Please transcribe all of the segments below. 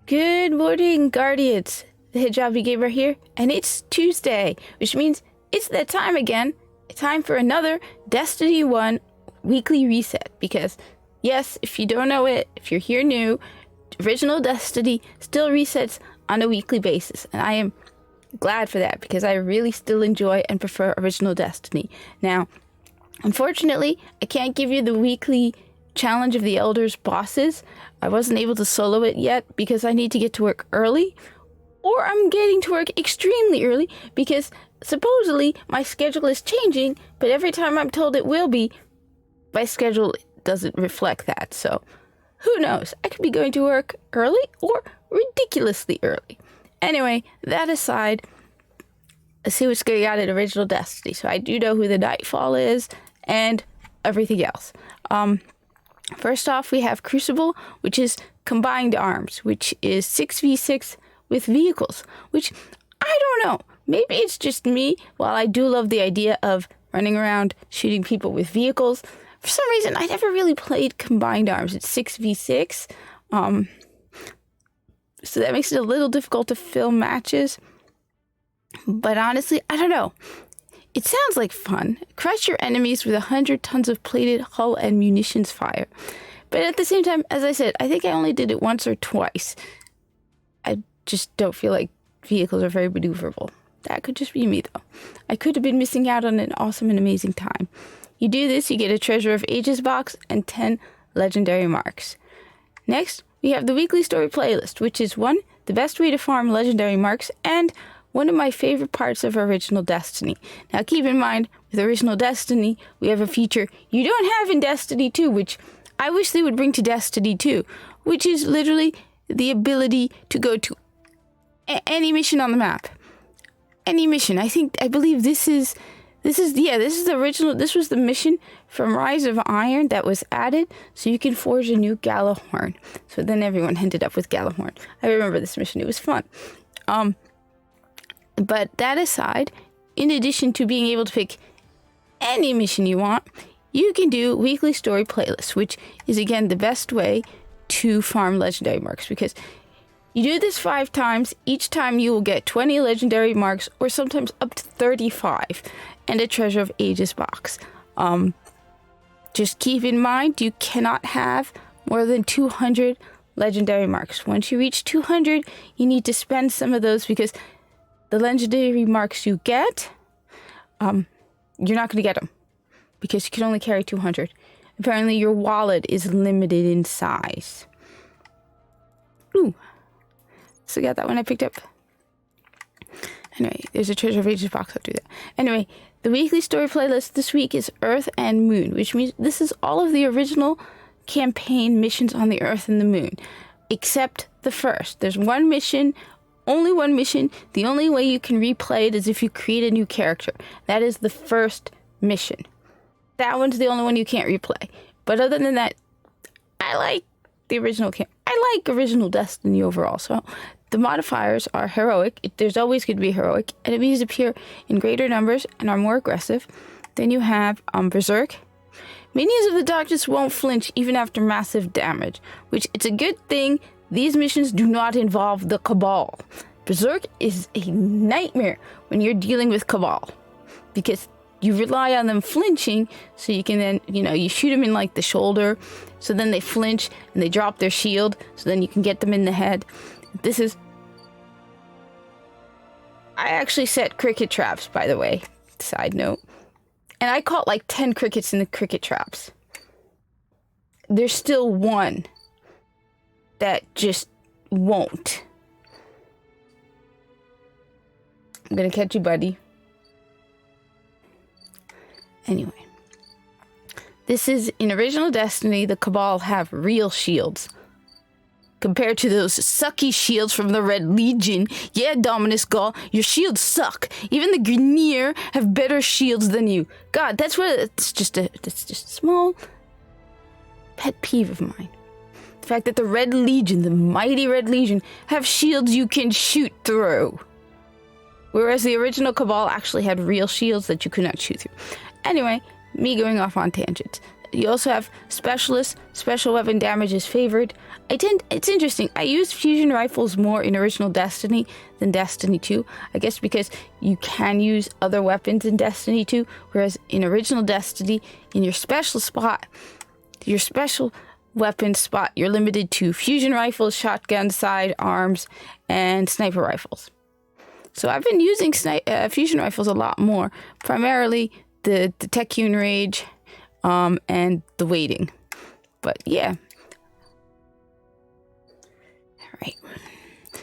Good morning, Guardians. The Hijabi Gamer here, and it's Tuesday, which means it's that time again. Time for another Destiny 1 weekly reset, because yes, if you don't know it, if you're here new, original Destiny still resets on a weekly basis, and I am glad for that because I really still enjoy and prefer original Destiny. Now, unfortunately, I can't give you the weekly Challenge of the Elders bosses. I wasn't able to solo it yet because I need to get to work early, or I'm getting to work extremely early because supposedly my schedule is changing, but every time I'm told it will be, my schedule doesn't reflect that. So who knows? I could be going to work early or ridiculously early. Anyway, that aside, let's see what's going on in original Destiny. So I do know who the Nightfall is and everything else. First off, we have Crucible, which is combined arms, which is 6v6 with vehicles, which I don't know. Maybe it's just me. While I do love the idea of running around shooting people with vehicles, for some reason I never really played combined arms. It's 6v6, so that makes it a little difficult to film matches. But honestly, I don't know. It sounds like fun. Crush your enemies with 100 tons of plated hull and munitions fire. But at the same time, as I said, I think I only did it once or twice. I just don't feel like vehicles are very maneuverable. That could just be me, though. I could have been missing out on an awesome and amazing time. You do this, you get a Treasure of Aegis box and 10 legendary marks. Next, we have the weekly story playlist, which is one, the best way to farm legendary marks, and one of my favorite parts of original Destiny. Now keep in mind, with original Destiny, we have a feature you don't have in Destiny 2, which I wish they would bring to Destiny 2, which is literally the ability to go to any mission on the map. Any mission. I believe this is the original. This was the mission from Rise of Iron that was added, so you can forge a new Galahorn. So then everyone ended up with Galahorn. I remember this mission. It was fun. But that aside, in addition to being able to pick any mission you want, you can do weekly story playlists, which is again the best way to farm legendary marks, because you do this 5 times. Each time you will get 20 legendary marks, or sometimes up to 35, and a Treasure of Aegis box. Just keep in mind, you cannot have more than 200 legendary marks. Once you reach 200, you need to spend some of those, because the legendary marks you get, you're not going to get them because you can only carry 200. Apparently, your wallet is limited in size. Ooh. So I got that one I picked up. Anyway, there's a Treasure of Aegis box. I'll do that. Anyway, the weekly story playlist this week is Earth and Moon, which means this is all of the original campaign missions on the Earth and the Moon, except the first. There's one mission. Only one mission. The only way you can replay it is if you create a new character. That is the first mission. That one's the only one you can't replay. But other than that, I like the original I like original Destiny overall. So the modifiers are heroic. There's always going to be heroic. Enemies appear in greater numbers and are more aggressive. Then you have Berserk. Minions of the Darkness won't flinch even after massive damage, which it's a good thing. These missions do not involve the Cabal. Berserk is a nightmare when you're dealing with Cabal, because you rely on them flinching, so you can then, you shoot them in like the shoulder, so then they flinch and they drop their shield, so then you can get them in the head. I actually set cricket traps, by the way, side note, and I caught like 10 crickets in the cricket traps. There's still one that just won't. I'm gonna catch you, buddy. Anyway, this is in original Destiny. The Cabal have real shields compared to those sucky shields from the Red Legion. Yeah, Dominus Gaul, your shields suck. Even the Grineer have better shields than you. God, it's just a small pet peeve of mine. The fact that the Red Legion, the mighty Red Legion, have shields you can shoot through, whereas the original Cabal actually had real shields that you could not shoot through. Anyway, me going off on tangents. You also have specialists. Special weapon damage is favored. It's interesting. I used fusion rifles more in original Destiny than Destiny 2. I guess because you can use other weapons in Destiny 2, whereas in original Destiny, in your special weapon spot, you're limited to fusion rifles, shotguns, sidearms, and sniper rifles. So I've been using fusion rifles a lot more, primarily the Techune Rage, and the waiting. But yeah. Alright.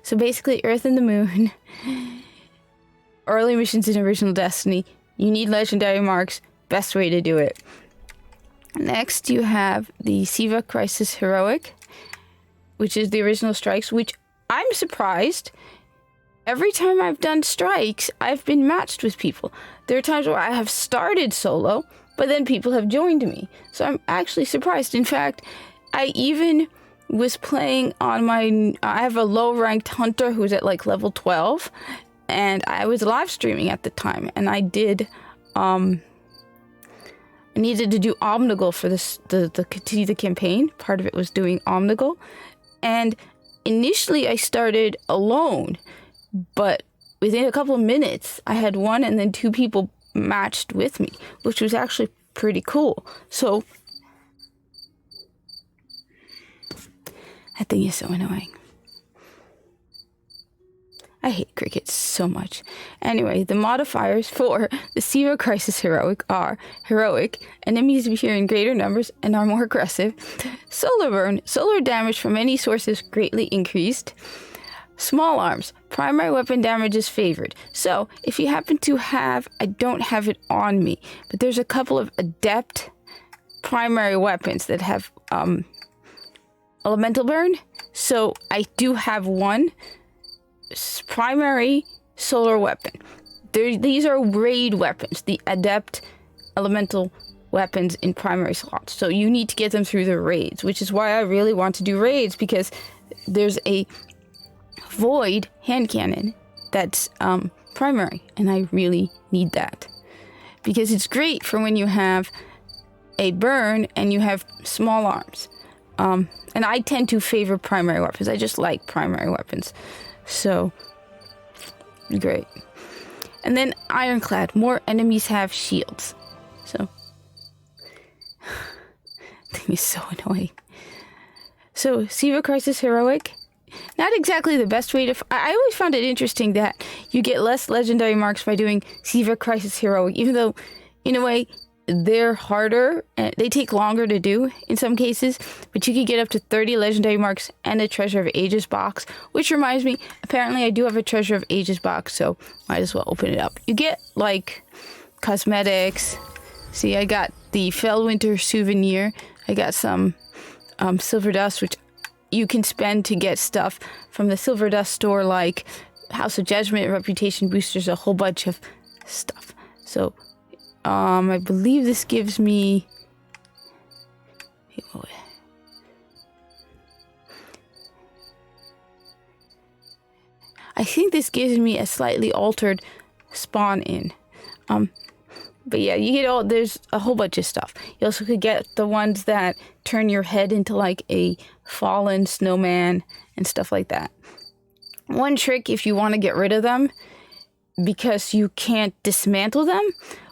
So basically, Earth and the Moon, early missions in original Destiny, you need legendary marks, best way to do it. Next, you have the Siva Crisis Heroic, which is the original strikes, which I'm surprised. Every time I've done strikes, I've been matched with people. There are times where I have started solo, but then people have joined me. So I'm actually surprised. In fact, I even was playing on I have a low-ranked hunter who's at like level 12, and I was live streaming at the time, and I did, I needed to do Omnigul for the continue the campaign. Part of it was doing Omnigul, and initially I started alone, but within a couple of minutes I had one and then two people matched with me, which was actually pretty cool. So that thing is so annoying. I hate crickets so much. Anyway, the modifiers for the Siva Crisis Heroic are heroic, enemies appear in greater numbers and are more aggressive. Solar burn, solar damage from any source is greatly increased. Small arms, primary weapon damage is favored. So if you happen to have, I don't have it on me, but there's a couple of adept primary weapons that have elemental burn. So I do have one primary solar weapon. These are raid weapons, the adept elemental weapons in primary slots. So you need to get them through the raids, which is why I really want to do raids, because there's a void hand cannon that's primary, and I really need that because it's great for when you have a burn and you have small arms. And I tend to favor primary weapons. I just like primary weapons. So, great. And then Ironclad. More enemies have shields. So, thing is so annoying. So, Siva Crisis Heroic. Not exactly the best way to... I always found it interesting that you get less legendary marks by doing Siva Crisis Heroic, even though, in a way, they're harder and they take longer to do in some cases, but you can get up to 30 legendary marks and a Treasure of Aegis box, which reminds me, apparently I do have a Treasure of Aegis box, so might as well open it up. You get like cosmetics. See, I got the Fellwinter souvenir. I got some silver dust, which you can spend to get stuff from the silver dust store, like House of Judgment, reputation boosters, a whole bunch of stuff. So I believe this gives me... I think this gives me a slightly altered spawn in. But yeah, you get there's a whole bunch of stuff. You also could get the ones that turn your head into like a fallen snowman and stuff like that. One trick, if you want to get rid of them, because you can't dismantle them,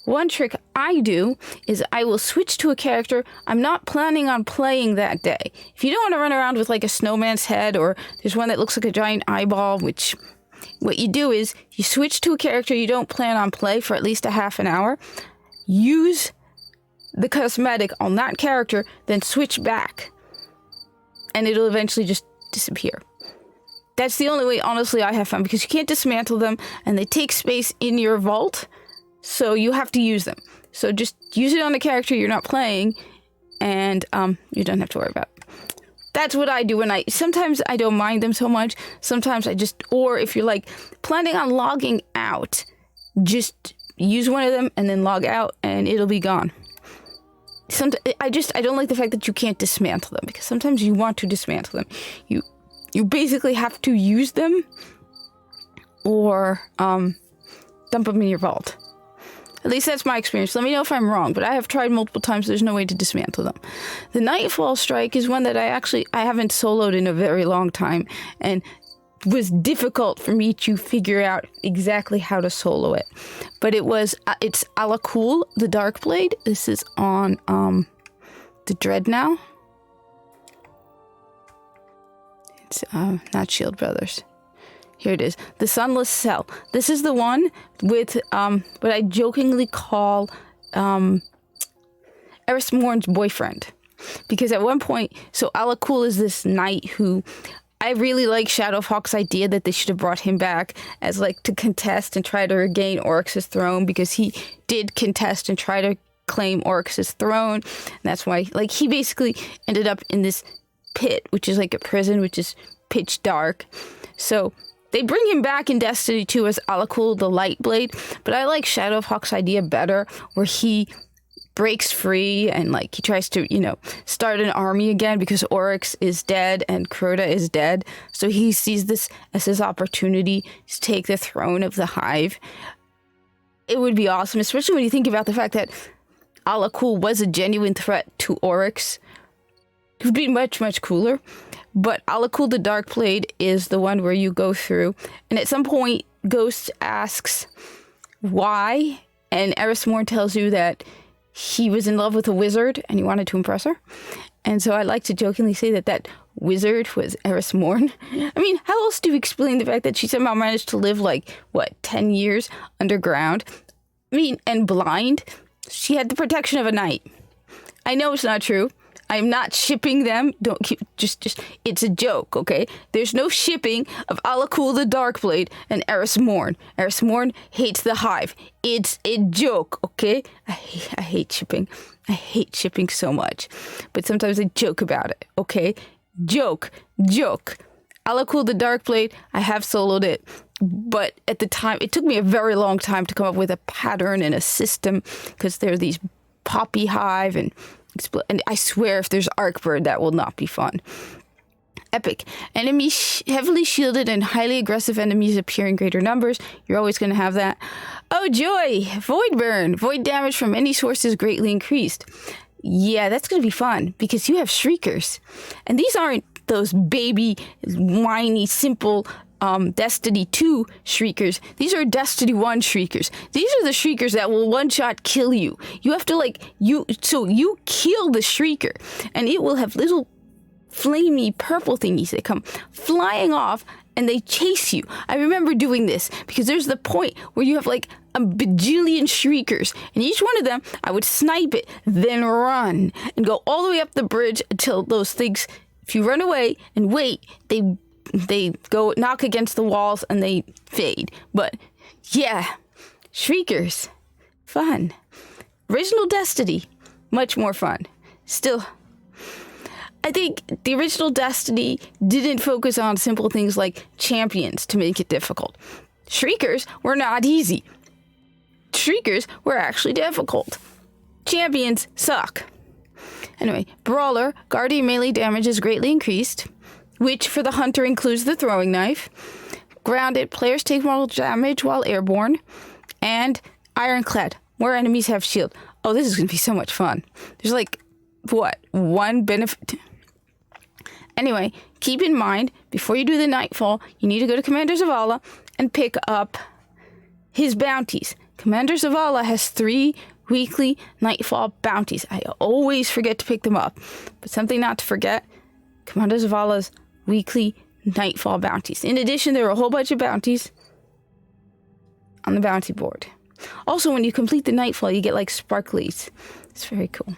one trick I do is I will switch to a character I'm not planning on playing that day. If you don't want to run around with like a snowman's head, or there's one that looks like a giant eyeball, which what you do is you switch to a character you don't plan on play for at least a half an hour, use the cosmetic on that character, then switch back, and it'll eventually just disappear. That's the only way, honestly, I have found, because you can't dismantle them and they take space in your vault. So you have to use them. So just use it on a character you're not playing, and you don't have to worry about it. That's what I do when sometimes I don't mind them so much. Sometimes I just, or if you're like planning on logging out, just use one of them and then log out and it'll be gone. I don't like the fact that you can't dismantle them, because sometimes you want to dismantle them. You basically have to use them or dump them in your vault. At least that's my experience. Let me know if I'm wrong, but I have tried multiple times. There's no way to dismantle them. The Nightfall Strike is one that I haven't soloed in a very long time, and was difficult for me to figure out exactly how to solo it. But it's Alakul, the Darkblade. This is on the Dread now. It's not Shield Brothers. Here it is. The Sunless Cell. This is the one with what I jokingly call Eris Morn's boyfriend. Because at one point, so Alakul is this knight who I really like Shadowhawk's idea that they should have brought him back as like to contest and try to regain Oryx's throne, because he did contest and try to claim Oryx's throne. And that's why like he basically ended up in this pit, which is like a prison, which is pitch dark. So they bring him back in Destiny 2 as Alakul the Lightblade, but I like Shadowhawk's idea better, where he breaks free and like he tries to, start an army again because Oryx is dead and Crota is dead. So he sees this as his opportunity to take the throne of the Hive. It would be awesome, especially when you think about the fact that Alakul was a genuine threat to Oryx. It would be much, much cooler. But Alakul the Darkblade is the one where you go through, and at some point Ghost asks why, and Eris Morn tells you that he was in love with a wizard and he wanted to impress her. And so I like to jokingly say that wizard was Eris Morn. I mean, how else do you explain the fact that she somehow managed to live 10 years underground? I mean, and blind. She had the protection of a knight. I know it's not true. I'm not shipping them. Don't keep just it's a joke, okay? There's no shipping of Alakul the Darkblade and Eris Morn. Eris Morn hates the Hive. It's a joke, okay? I hate shipping. I hate shipping so much. But sometimes I joke about it, okay? Joke. Alakul the Darkblade, I have soloed it. But at the time, it took me a very long time to come up with a pattern and a system, because there are these poppy hive and I swear if there's Arcbird, that will not be fun. Epic. Enemies heavily shielded and highly aggressive enemies appear in greater numbers. You're always going to have that. Oh, joy! Void burn. Void damage from any source is greatly increased. Yeah, that's going to be fun, because you have Shriekers. And these aren't those baby, whiny, simple Destiny 2 Shriekers. These are Destiny 1 Shriekers. These are the Shriekers that will one-shot kill you. You have to you kill the Shrieker, and it will have little flamey purple thingies that come flying off, and they chase you. I remember doing this, because there's the point where you have a bajillion Shriekers, and each one of them, I would snipe it, then run, and go all the way up the bridge until those things, if you run away and wait, they go knock against the walls and they fade. But yeah, Shriekers, fun. Original Destiny, much more fun. Still, I think the original Destiny didn't focus on simple things like champions to make it difficult. Shriekers were not easy. Shriekers were actually difficult. Champions suck. Anyway, Brawler, Guardian melee damage is greatly increased, which for the Hunter includes the throwing knife. Grounded, players take more damage while airborne. And Ironclad, more enemies have shield. Oh, this is going to be so much fun. There's one benefit. Anyway, keep in mind, before you do the Nightfall, you need to go to Commander Zavala and pick up his bounties. Commander Zavala has 3 weekly Nightfall bounties. I always forget to pick them up. But something not to forget, Commander Zavala's weekly Nightfall bounties. In addition, there are a whole bunch of bounties on the bounty board. Also, when you complete the Nightfall, you get sparklies. It's very cool.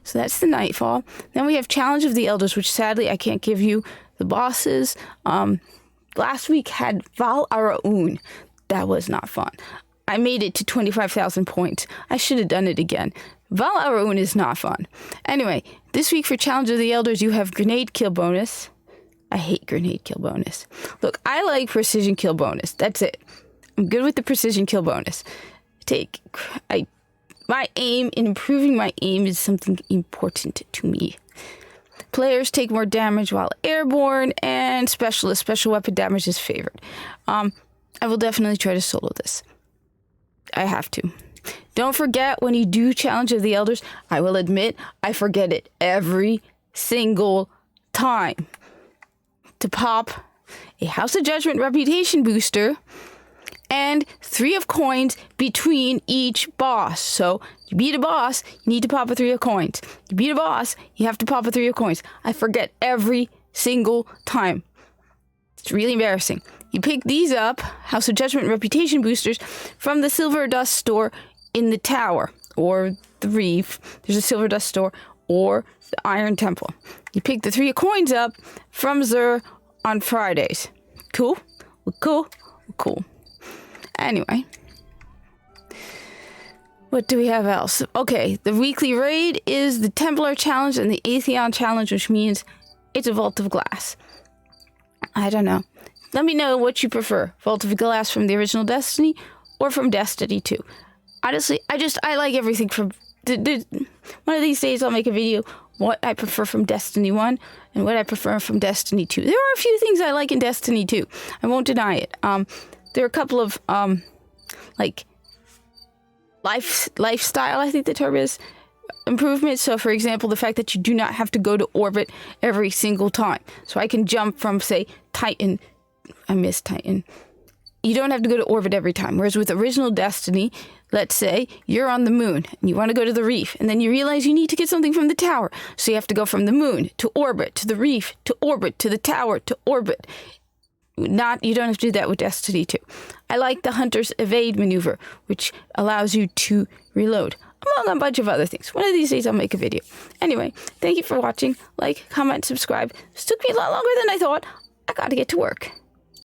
So that's the Nightfall. Then we have Challenge of the Elders, which sadly I can't give you the bosses. Last week had Val Araun. That was not fun. I made it to 25,000 points. I should have done it again. Val Araun is not fun. Anyway, this week for Challenge of the Elders, you have Grenade Kill Bonus. I hate Grenade Kill Bonus. Look, I like Precision Kill Bonus. That's it. I'm good with the Precision Kill Bonus. My aim, in improving my aim, is something important to me. Players take more damage while airborne, and special weapon damage is favored. I will definitely try to solo this. I have to. Don't forget when you do Challenge of the Elders, I will admit I forget it every single time. To pop a House of Judgment reputation booster and 3 of coins between each boss. So you beat a boss, you need to pop a 3 of coins. You beat a boss, you have to pop a 3 of coins. I forget every single time. It's really embarrassing. You pick these up, House of Judgment reputation boosters, from the Silver Dust store in the Tower, or the Reef. There's a Silver Dust store, or the Iron Temple. You pick the 3 of coins up from Zur on Fridays. Cool? Cool? Cool. Anyway. What do we have else? Okay, the weekly raid is the Templar Challenge and the Atheon Challenge, which means it's a Vault of Glass. I don't know. Let me know what you prefer. Vault of Glass from the original Destiny or from Destiny 2. Honestly, I like everything from... one of these days I'll make a video what I prefer from Destiny 1 and what I prefer from Destiny 2. There are a few things I like in Destiny 2. I won't deny it. There are a couple of, like, lifestyle, I think the term is, improvements. So, for example, the fact that you do not have to go to orbit every single time. So I can jump from, say, Titan. I miss Titan. You don't have to go to orbit every time. Whereas with original Destiny, let's say you're on the moon and you want to go to the reef, and then you realize you need to get something from the tower. So you have to go from the moon to orbit, to the reef, to orbit, to the tower, to orbit. You don't have to do that with Destiny 2. I like the Hunter's Evade maneuver, which allows you to reload, among a bunch of other things. One of these days I'll make a video. Anyway, thank you for watching. Like, comment, subscribe. This took me a lot longer than I thought. I gotta get to work.